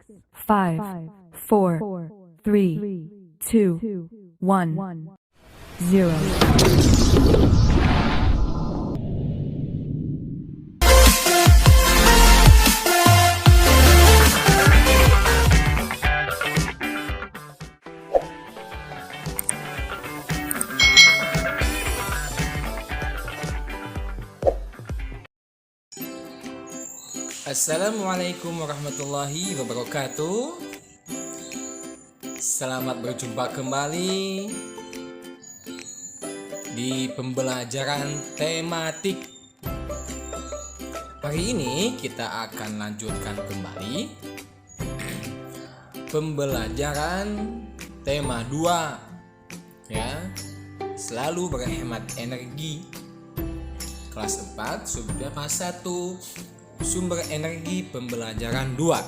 5, 4, 3, 2, 1, 0. Assalamualaikum warahmatullahi wabarakatuh. Selamat berjumpa kembali di pembelajaran tematik. Hari ini kita akan lanjutkan kembali pembelajaran tema 2 ya. Selalu berhemat energi. Kelas 4 subtema 1. Sumber energi pembelajaran 2.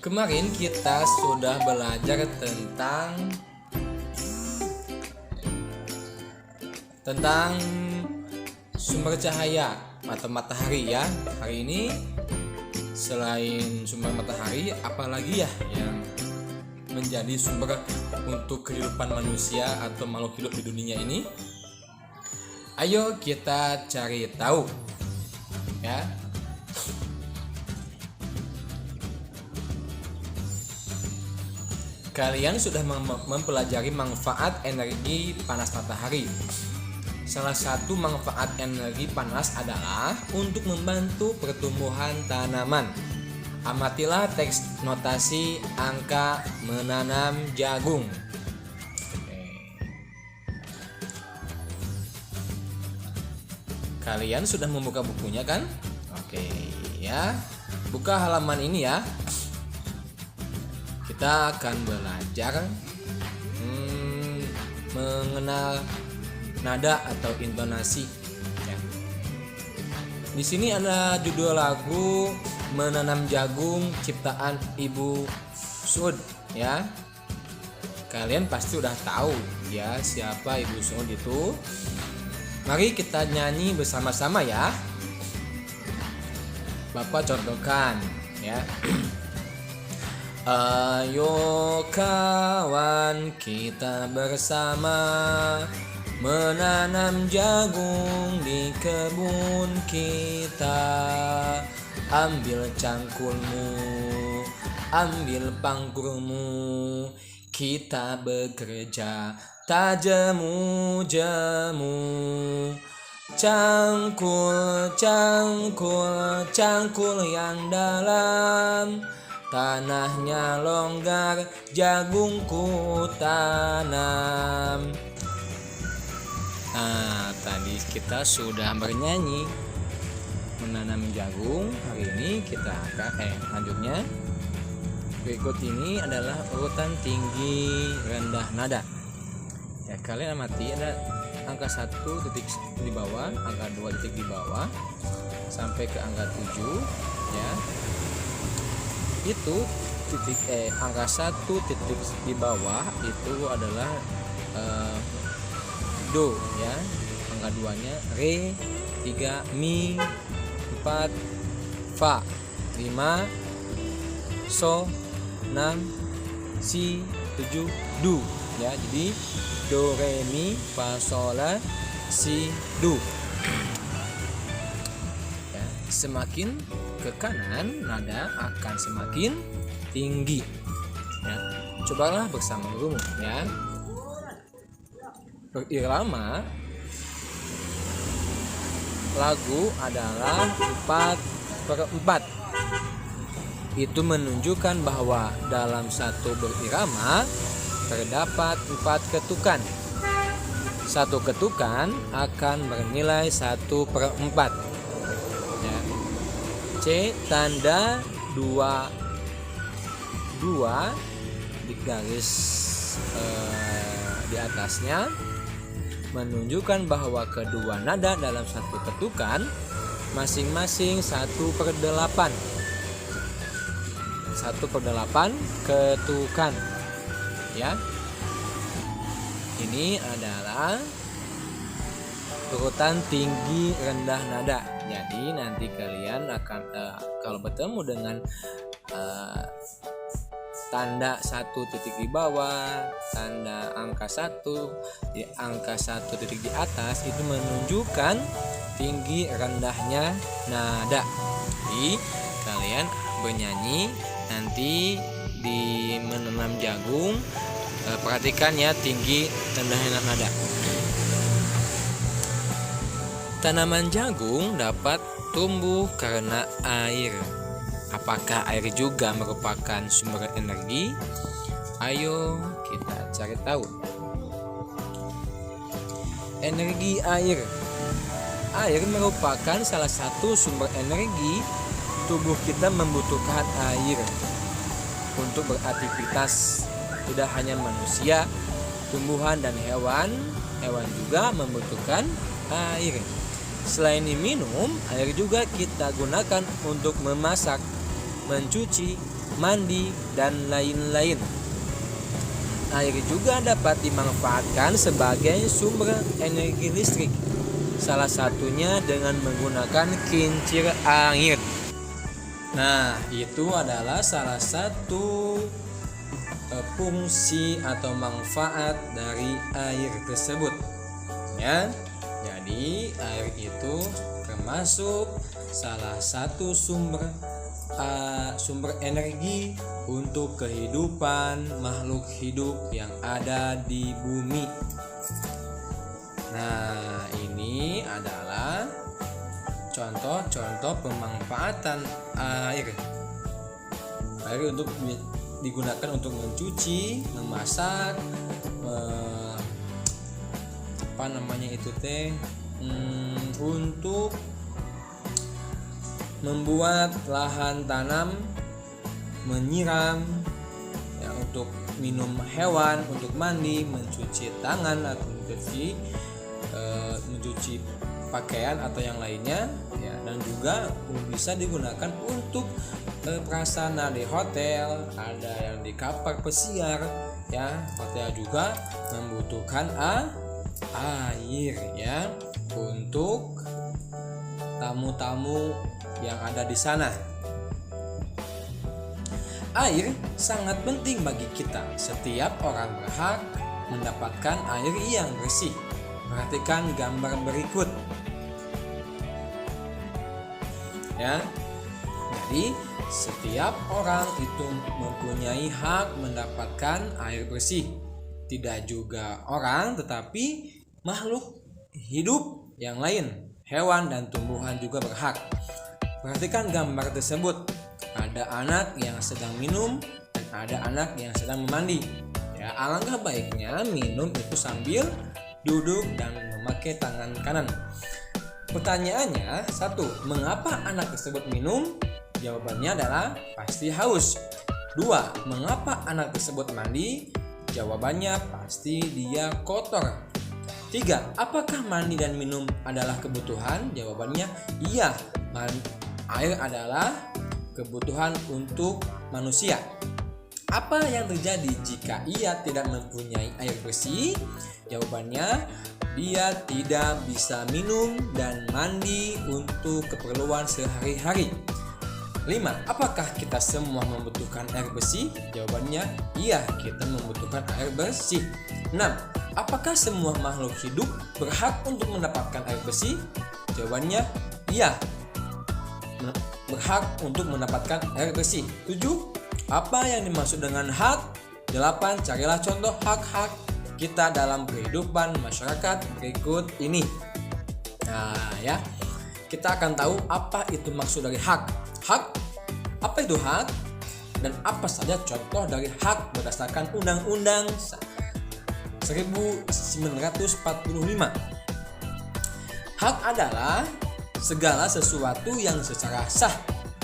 Kemarin kita sudah belajar tentang sumber cahaya atau matahari ya. Hari ini selain sumber matahari, apalagi ya yang menjadi sumber untuk kehidupan manusia atau makhluk hidup di dunia ini? Ayo kita cari tahu ya. Kalian sudah mempelajari manfaat energi panas matahari. Salah satu manfaat energi panas adalah untuk membantu pertumbuhan tanaman. Amatilah teks notasi angka menanam jagung. Kalian sudah membuka bukunya kan? Oke ya. Buka halaman ini ya. Kita akan belajar mengenal nada atau intonasi ya. Di sini ada judul lagu Menanam Jagung ciptaan Ibu Sud ya. Kalian pasti udah tahu ya siapa Ibu Sud itu. Mari kita nyanyi bersama-sama ya. Bapak contohkan ya. Ayo kawan kita bersama menanam jagung di kebun kita. Ambil cangkulmu, ambil pangkurmu, kita bekerja tajemu jemu. Cangkul, cangkul, cangkul yang dalam, tanahnya longgar, jagungku tanam. Nah, tadi kita sudah bernyanyi menanam jagung. Hari ini kita akan lanjutnya. Berikut ini adalah urutan tinggi rendah nada. Ya, kalian amati ada angka 1 titik di bawah, angka 2 titik di bawah sampai ke angka 7 ya. Itu titik angka 1 titik di bawah itu adalah do ya. Angka 2-nya re, 3 mi, 4 fa, 5 so, 6 si, 7 do ya. Jadi do re mi fa sol la si do ya. Semakin ke kanan nada akan semakin tinggi ya. Cobalah bersama gurumu ya. Berirama lagu adalah 4/4. Itu menunjukkan bahwa dalam satu berirama terdapat 4 ketukan. Satu ketukan akan bernilai 1/4 ya. C tanda 2 di garis di atasnya menunjukkan bahwa kedua nada dalam satu ketukan masing-masing 1/8. 1/8 ketukan ya. Ini adalah urutan tinggi rendah nada. Jadi nanti kalian akan kalau bertemu dengan tanda 1 titik di bawah, tanda angka 1, di angka 1 titik di atas, itu menunjukkan tinggi rendahnya nada. Jadi kalian bernyanyi nanti di menanam jagung, perhatikan ya tinggi rendahnya nada. Tanaman jagung dapat tumbuh karena air. Apakah air juga merupakan sumber energi? Ayo kita cari tahu. Energi air. Air merupakan salah satu sumber energi. Tubuh kita membutuhkan air untuk beraktivitas. Tidak hanya manusia, tumbuhan dan hewan juga membutuhkan air. Selain diminum, air juga kita gunakan untuk memasak, mencuci, mandi, dan lain-lain. Air juga dapat dimanfaatkan sebagai sumber energi listrik, salah satunya dengan menggunakan kincir air. Nah, itu adalah salah satu fungsi atau manfaat dari air tersebut. Ya. Jadi air itu termasuk salah satu sumber energi untuk kehidupan makhluk hidup yang ada di bumi. Nah, ini adalah contoh-contoh pemanfaatan air. Air untuk digunakan untuk mencuci, memasak, untuk membuat lahan tanam, menyiram, ya, untuk minum hewan, untuk mandi, mencuci tangan atau mencuci pakaian atau yang lainnya, ya, dan juga bisa digunakan untuk prasarana di hotel, ada yang di kapal pesiar, ya, hotel juga membutuhkan air, ya, untuk tamu-tamu yang ada di sana. Air sangat penting bagi kita. Setiap orang berhak mendapatkan air yang bersih. Perhatikan gambar berikut. Ya. Jadi, setiap orang itu mempunyai hak mendapatkan air bersih. Tidak juga orang, tetapi makhluk hidup yang lain, hewan dan tumbuhan juga berhak. Perhatikan gambar tersebut. Ada anak yang sedang minum dan ada anak yang sedang memandi. Ya, alangkah baiknya minum itu sambil duduk dan memakai tangan kanan. Pertanyaannya, 1. Mengapa anak tersebut minum? Jawabannya adalah pasti haus. 2. Mengapa anak tersebut mandi? Jawabannya pasti dia kotor. 3. Apakah mandi dan minum adalah kebutuhan? Jawabannya iya. Air adalah kebutuhan untuk manusia. Apa yang terjadi jika ia tidak mempunyai air bersih? Jawabannya, dia tidak bisa minum dan mandi untuk keperluan sehari-hari. 5. Apakah kita semua membutuhkan air bersih? Jawabannya, iya, kita membutuhkan air bersih. 6. Apakah semua makhluk hidup berhak untuk mendapatkan air bersih? Jawabannya, iya, berhak untuk mendapatkan air bersih. 7. Apa yang dimaksud dengan hak? 8. Carilah contoh hak-hak kita dalam kehidupan masyarakat berikut ini. Nah, ya, kita akan tahu apa itu maksud dari hak. Hak, apa itu hak? Dan apa saja contoh dari hak berdasarkan Undang-Undang 1945. Hak adalah segala sesuatu yang secara sah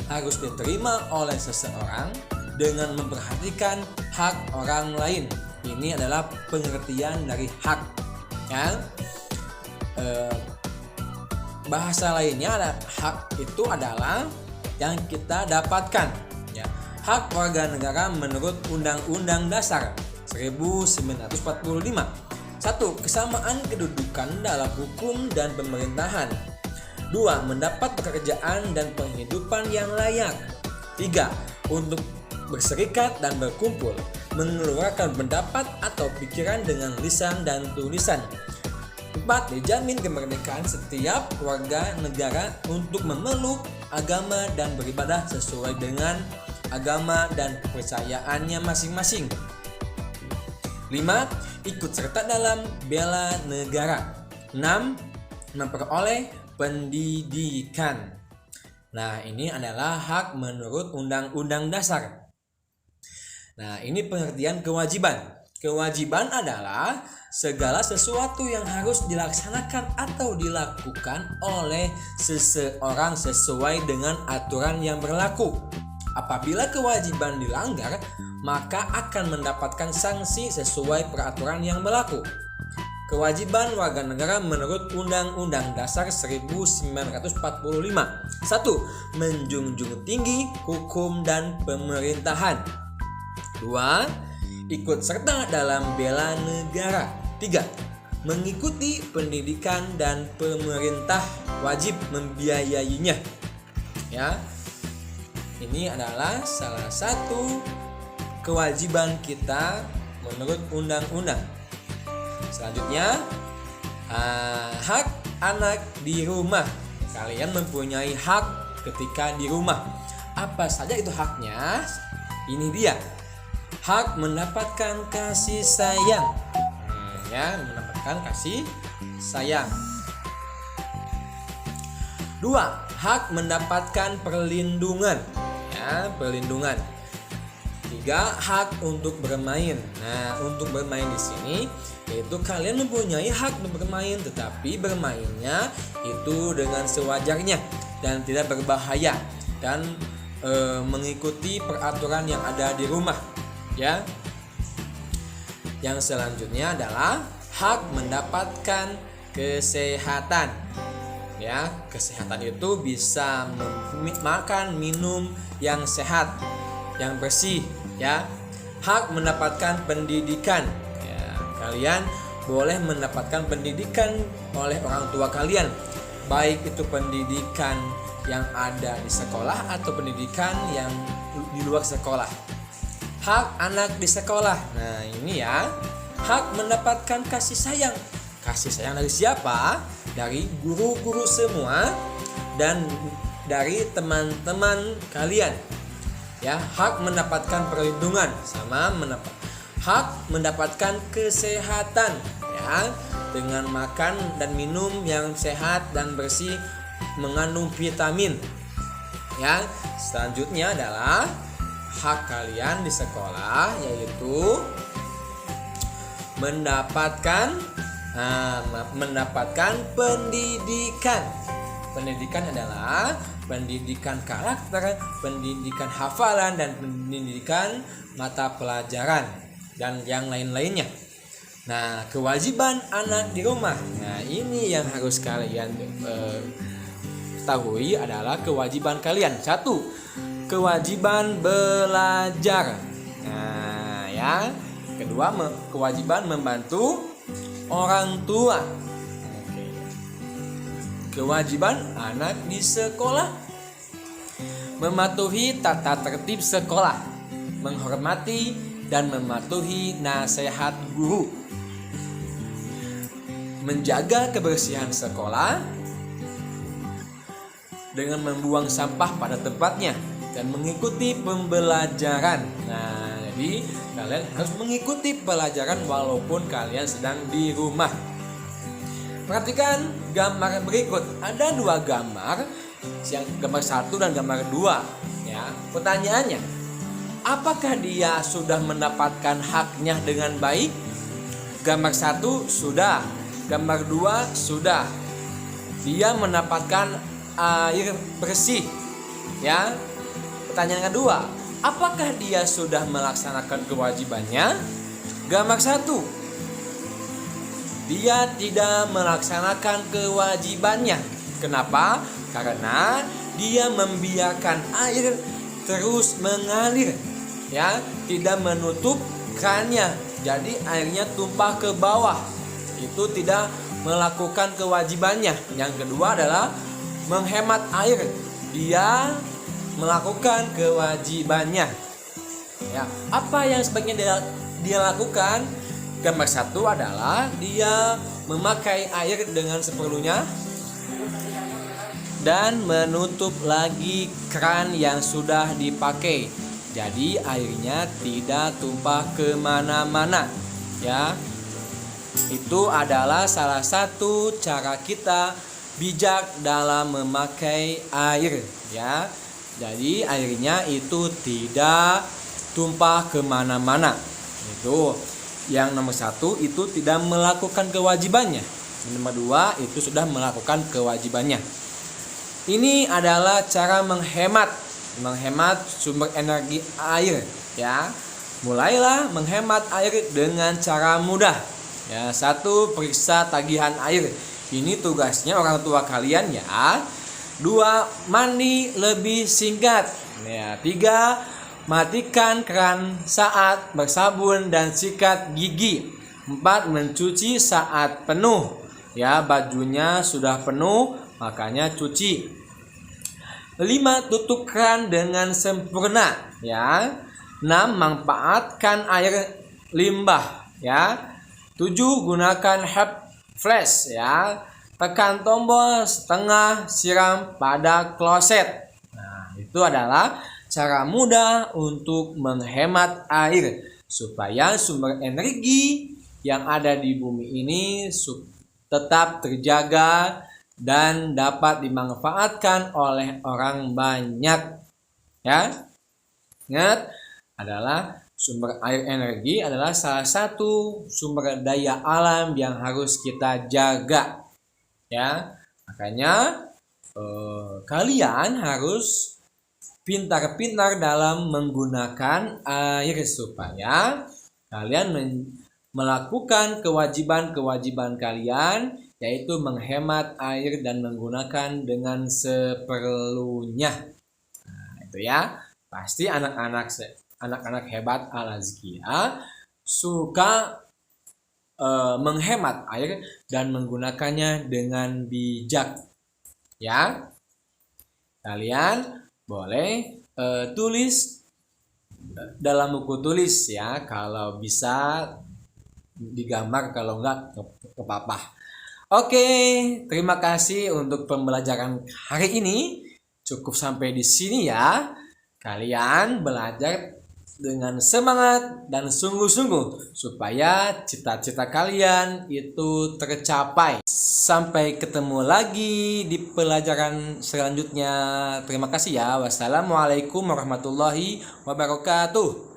harus diterima oleh seseorang dengan memperhatikan hak orang lain. Ini adalah pengertian dari hak. Ya. Bahasa lainnya adalah hak itu adalah yang kita dapatkan. Ya. Hak warga negara menurut Undang-Undang Dasar 1945. 1. Kesamaan kedudukan dalam hukum dan pemerintahan. 2. Mendapat pekerjaan dan penghidupan yang layak. 3. Untuk berserikat dan berkumpul, mengeluarkan pendapat atau pikiran dengan lisan dan tulisan. 4. Dijamin kemerdekaan setiap warga negara untuk memeluk agama dan beribadah sesuai dengan agama dan kepercayaannya masing-masing. 5. Ikut serta dalam bela negara. 6. Memperoleh pendidikan. Nah, ini adalah hak menurut Undang-Undang Dasar. Nah, ini pengertian kewajiban. Kewajiban adalah segala sesuatu yang harus dilaksanakan atau dilakukan oleh seseorang sesuai dengan aturan yang berlaku. Apabila kewajiban dilanggar, maka akan mendapatkan sanksi sesuai peraturan yang berlaku. Kewajiban warga negara menurut Undang-Undang Dasar 1945. 1. Menjunjung tinggi hukum dan pemerintahan. 2. Ikut serta dalam bela negara. 3. Mengikuti pendidikan dan pemerintah wajib membiayainya. Ya. Ini adalah salah satu kewajiban kita menurut undang-undang. Selanjutnya, hak anak di rumah. Kalian mempunyai hak ketika di rumah. Apa saja itu haknya? Ini dia. Hak mendapatkan kasih sayang. Mendapatkan kasih sayang. 2. Hak mendapatkan perlindungan. Perlindungan. 3. Hak untuk bermain. Nah, untuk bermain di sini yaitu kalian mempunyai hak untuk bermain, tetapi bermainnya itu dengan sewajarnya dan tidak berbahaya dan mengikuti peraturan yang ada di rumah. Ya. Yang selanjutnya adalah hak mendapatkan kesehatan. Ya, kesehatan itu bisa makan, minum yang sehat, yang bersih, ya. Hak mendapatkan pendidikan. Ya, kalian boleh mendapatkan pendidikan oleh orang tua kalian, baik itu pendidikan yang ada di sekolah atau pendidikan yang di luar sekolah. Hak anak di sekolah. Nah, ini ya. Hak mendapatkan kasih sayang. Kasih sayang dari siapa? Dari guru-guru semua dan dari teman-teman kalian. Ya, hak mendapatkan perlindungan sama hak mendapatkan kesehatan, ya, dengan makan dan minum yang sehat dan bersih mengandung vitamin. Ya, selanjutnya adalah hak kalian di sekolah, yaitu mendapatkan pendidikan. Pendidikan adalah pendidikan karakter, pendidikan hafalan, dan pendidikan mata pelajaran dan yang lain-lainnya. Nah, kewajiban anak di rumah. Nah, ini yang harus kalian ketahui adalah kewajiban kalian. 1. Kewajiban belajar. Nah, ya. Kedua, kewajiban membantu orang tua. Kewajiban anak di sekolah: mematuhi tata tertib sekolah, menghormati dan mematuhi nasihat guru, menjaga kebersihan sekolah dengan membuang sampah pada tempatnya dan mengikuti pembelajaran. Nah, jadi kalian harus mengikuti pelajaran walaupun kalian sedang di rumah. Perhatikan gambar berikut. Ada 2 gambar, yang gambar 1 dan gambar 2. Ya, pertanyaannya, apakah dia sudah mendapatkan haknya dengan baik? Gambar 1 sudah, gambar 2 sudah. Dia mendapatkan air bersih. Ya. Pertanyaan kedua, apakah dia sudah melaksanakan kewajibannya? Gambar 1, dia tidak melaksanakan kewajibannya. Kenapa? Karena dia membiarkan air terus mengalir, ya, tidak menutup krannya. Jadi airnya tumpah ke bawah. itu tidak melakukan kewajibannya. Yang kedua adalah menghemat air, dia melakukan kewajibannya. Ya, apa yang sebaiknya dia lakukan? Gambar 1 adalah dia memakai air dengan seperlunya dan menutup lagi keran yang sudah dipakai. Jadi airnya tidak tumpah kemana-mana. Ya, itu adalah salah satu cara kita bijak dalam memakai air. Ya, jadi airnya itu tidak tumpah kemana-mana. Itu yang nomor 1, itu tidak melakukan kewajibannya. Nomor 2, itu sudah melakukan kewajibannya. Ini adalah cara menghemat sumber energi air. Ya, mulailah menghemat air dengan cara mudah. Ya, 1, periksa tagihan air. Ini tugasnya orang tua kalian ya. 2, mandi lebih singkat. Ya, 3, matikan keran saat bersabun dan sikat gigi. 4, mencuci saat penuh. Ya, bajunya sudah penuh, makanya cuci. 5, tutup keran dengan sempurna. Ya. 6, manfaatkan air limbah. Ya. 7, gunakan hap flash. Ya. Tekan tombol setengah, siram pada kloset. Nah, itu adalah cara mudah untuk menghemat air supaya sumber energi yang ada di bumi ini tetap terjaga dan dapat dimanfaatkan oleh orang banyak. Ya, ingat, adalah sumber air energi adalah salah satu sumber daya alam yang harus kita jaga. Ya, makanya kalian harus pintar-pintar dalam menggunakan air supaya kalian melakukan kewajiban-kewajiban kalian, yaitu menghemat air dan menggunakan dengan seperlunya. Nah, itu ya. Pasti anak-anak hebat Al-Azkia suka menghemat air dan menggunakannya dengan bijak. Ya. Kalian boleh tulis dalam buku tulis ya, kalau bisa digambar, kalau enggak ke papa. Oke, terima kasih untuk pembelajaran hari ini. Cukup sampai di sini ya. Kalian belajar dengan semangat dan sungguh-sungguh supaya cita-cita kalian itu tercapai. Sampai ketemu lagi di pelajaran selanjutnya. Terima kasih ya. Wassalamualaikum warahmatullahi wabarakatuh.